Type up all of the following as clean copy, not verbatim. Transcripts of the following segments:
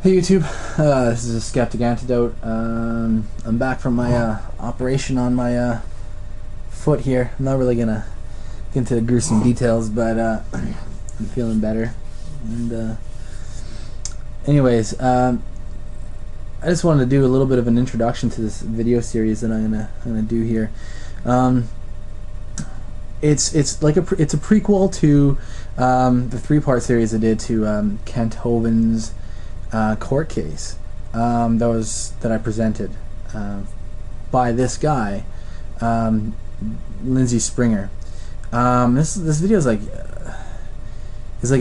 Hey YouTube, this is a Skeptic Antidote. I'm back from my operation on my foot here. I'm not really gonna get into the gruesome details, but I'm feeling better. And anyways, I just wanted to do a little bit of an introduction to this video series that I'm gonna do here. It's like it's a prequel to the three-part series I did to Kent Hovind's court case that I presented by this guy, Lindsey Springer. This video is like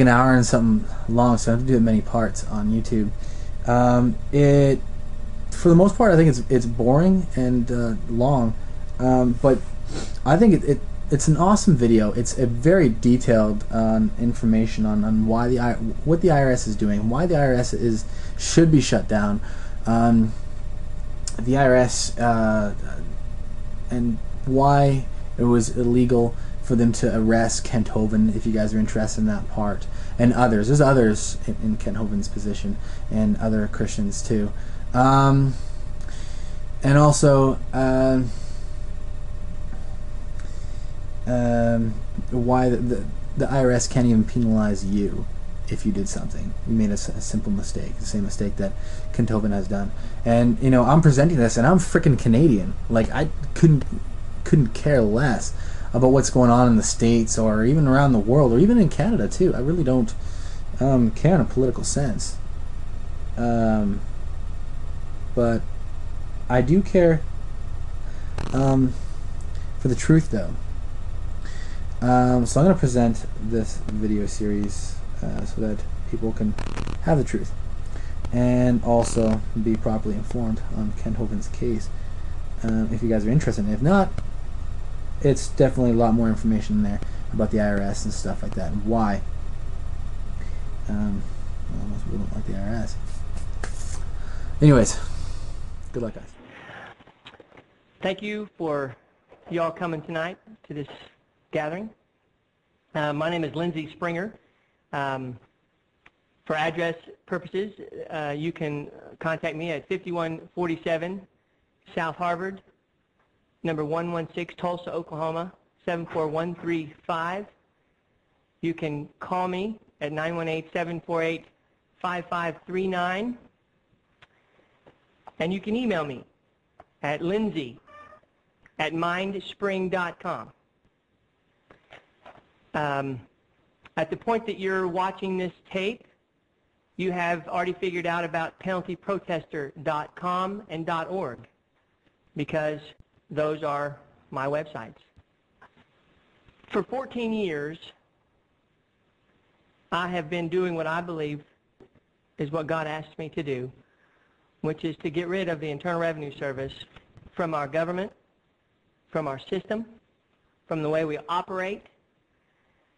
an hour and something long, so I have to do it in many parts on YouTube. It, for the most part, I think it's boring and long, but I think it's an awesome video. It's a very detailed information on why what the IRS is doing, why the IRS should be shut down, the IRS, and why it was illegal for them to arrest Kent Hovind. If you guys are interested in that part, and others, there's others in Kent Hovind's position, and other Christians too, and also. Why the IRS can't even penalize you if you did something. You made a simple mistake, the same mistake that Kent Hovind has done. And you know, I'm presenting this, and I'm freaking Canadian. Like, I couldn't care less about what's going on in the States or even around the world or even in Canada too. I really don't care in a political sense. But I do care for the truth, though. So I'm going to present this video series so that people can have the truth and also be properly informed on Kent Hovind's case, if you guys are interested. And if not, it's definitely a lot more information in there about the IRS and stuff like that, and why. Well, most people don't like the IRS. Anyways, good luck, guys. Thank you for y'all coming tonight to this gathering. My name is Lindsey Springer. For address purposes, you can contact me at 5147 South Harvard, number 116, Tulsa, Oklahoma, 74135. You can call me at 918-748-5539. And you can email me at lindsey@mindspring.com. At the point that you're watching this tape, you have already figured out about penaltyprotester.com and .org, because those are my websites. For 14 years, I have been doing what I believe is what God asked me to do, which is to get rid of the Internal Revenue Service from our government, from our system, from the way we operate.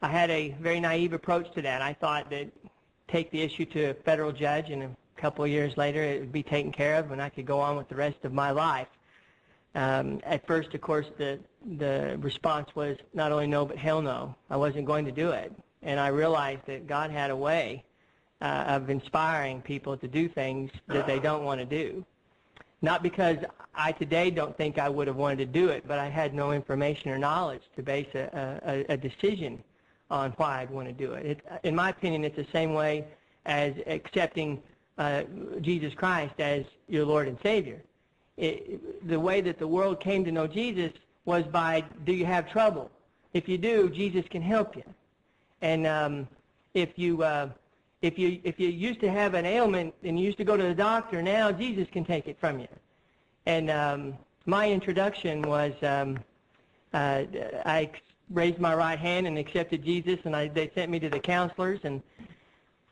I had a very naive approach to that. I thought that take the issue to a federal judge, and a couple of years later it would be taken care of and I could go on with the rest of my life. At first, of course, the response was not only no, but hell no. I wasn't going to do it. And I realized that God had a way of inspiring people to do things that they don't want to do. Not because I today don't think I would have wanted to do it, but I had no information or knowledge to base a decision on why I'd want to do it. In my opinion, it's the same way as accepting Jesus Christ as your Lord and Savior. The way that the world came to know Jesus was by, do you have trouble? If you do, Jesus can help you. And if you used to have an ailment and you used to go to the doctor, now Jesus can take it from you. And my introduction was I raised my right hand and accepted Jesus, and they sent me to the counselors, and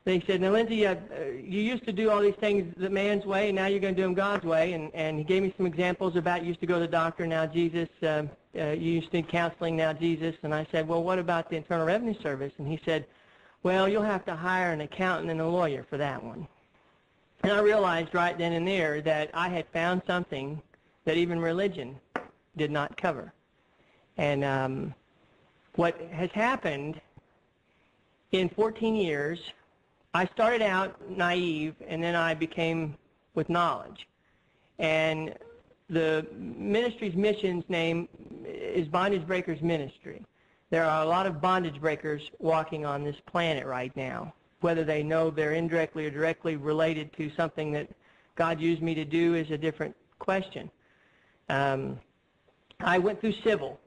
they said, now, Lindsey, you used to do all these things the man's way, and now you're going to do them God's way. And he gave me some examples about you used to go to the doctor, now Jesus. You used to need counseling, now Jesus. And I said, well, what about the Internal Revenue Service? And he said, well, you'll have to hire an accountant and a lawyer for that one. And I realized right then and there that I had found something that even religion did not cover. And what has happened in 14 years I started out naive, and then I became with knowledge. And the ministry's mission's name is Bondage Breakers Ministry. There are a lot of bondage breakers walking on this planet right now. Whether they know they're indirectly or directly related to something that God used me to do is a different question. I went through civil.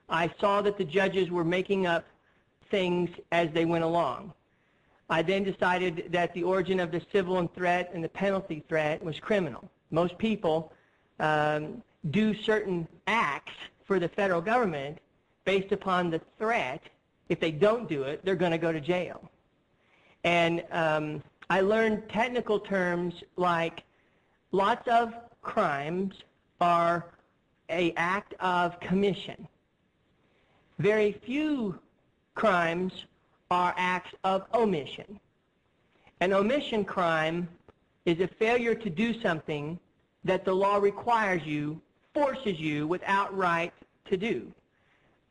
I saw that the judges were making up things as they went along. I then decided that the origin of the civil threat and the penalty threat was criminal. Most people do certain acts for the federal government based upon the threat. If they don't do it, they're going to go to jail. And I learned technical terms like lots of crimes are an act of commission. Very few crimes are acts of omission. An omission crime is a failure to do something that the law requires you, forces you without right to do.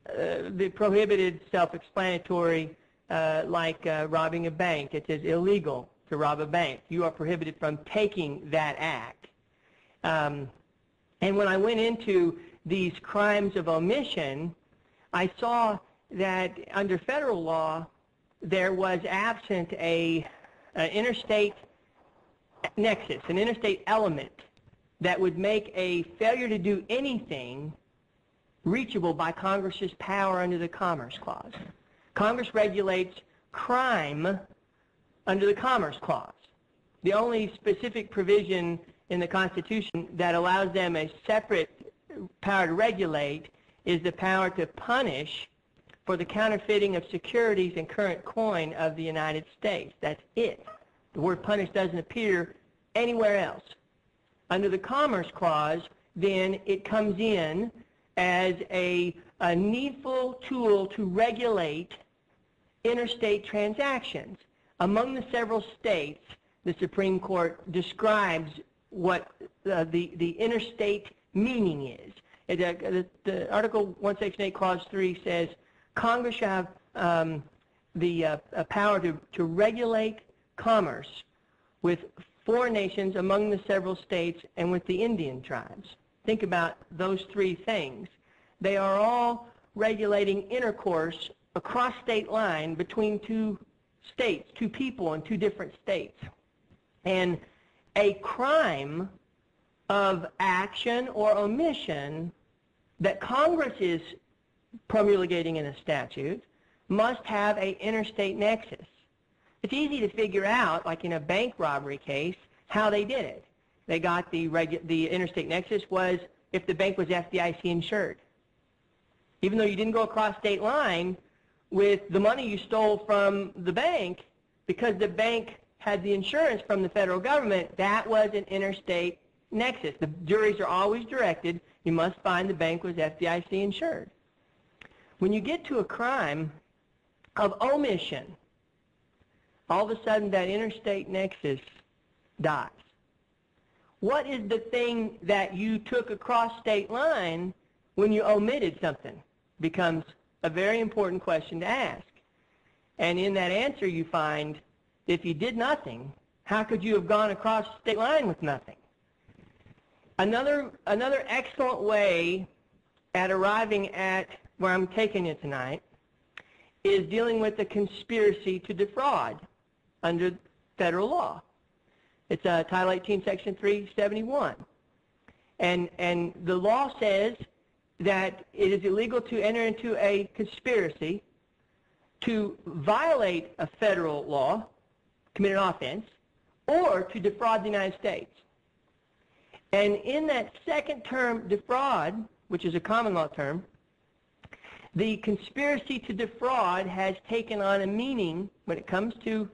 The prohibited, self-explanatory, like robbing a bank. It is illegal to rob a bank. You are prohibited from taking that act. And when I went into these crimes of omission, I saw that under federal law, there was absent an interstate nexus, an interstate element that would make a failure to do anything reachable by Congress's power under the Commerce Clause. Congress regulates crime under the Commerce Clause. The only specific provision in the Constitution that allows them a separate power to regulate is the power to punish for the counterfeiting of securities and current coin of the United States. That's it. The word punish doesn't appear anywhere else. Under the Commerce Clause, then it comes in as a needful tool to regulate interstate transactions. Among the several states, the Supreme Court describes what the interstate meaning is. The Article 1, Section 8, Clause 3 says, Congress shall have the power to regulate commerce with foreign nations among the several states and with the Indian tribes. Think about those three things. They are all regulating intercourse across state line between two states, two people in two different states. And a crime of action or omission that Congress is promulgating in a statute must have an interstate nexus. It's easy to figure out, like in a bank robbery case, how they did it. They got the interstate nexus was if the bank was FDIC insured. Even though you didn't go across state line with the money you stole from the bank, because the bank had the insurance from the federal government, that was an interstate nexus. The juries are always directed, you must find the bank was FDIC insured. When you get to a crime of omission, all of a sudden that interstate nexus dies. What is the thing that you took across state line when you omitted something? Becomes a very important question to ask. And in that answer you find, if you did nothing, how could you have gone across state line with nothing? Another excellent way at arriving at where I'm taking it tonight is dealing with the conspiracy to defraud under federal law. It's Title 18, Section 371. And the law says that it is illegal to enter into a conspiracy to violate a federal law, commit an offense, or to defraud the United States. And in that second term, defraud, which is a common law term, the conspiracy to defraud has taken on a meaning when it comes to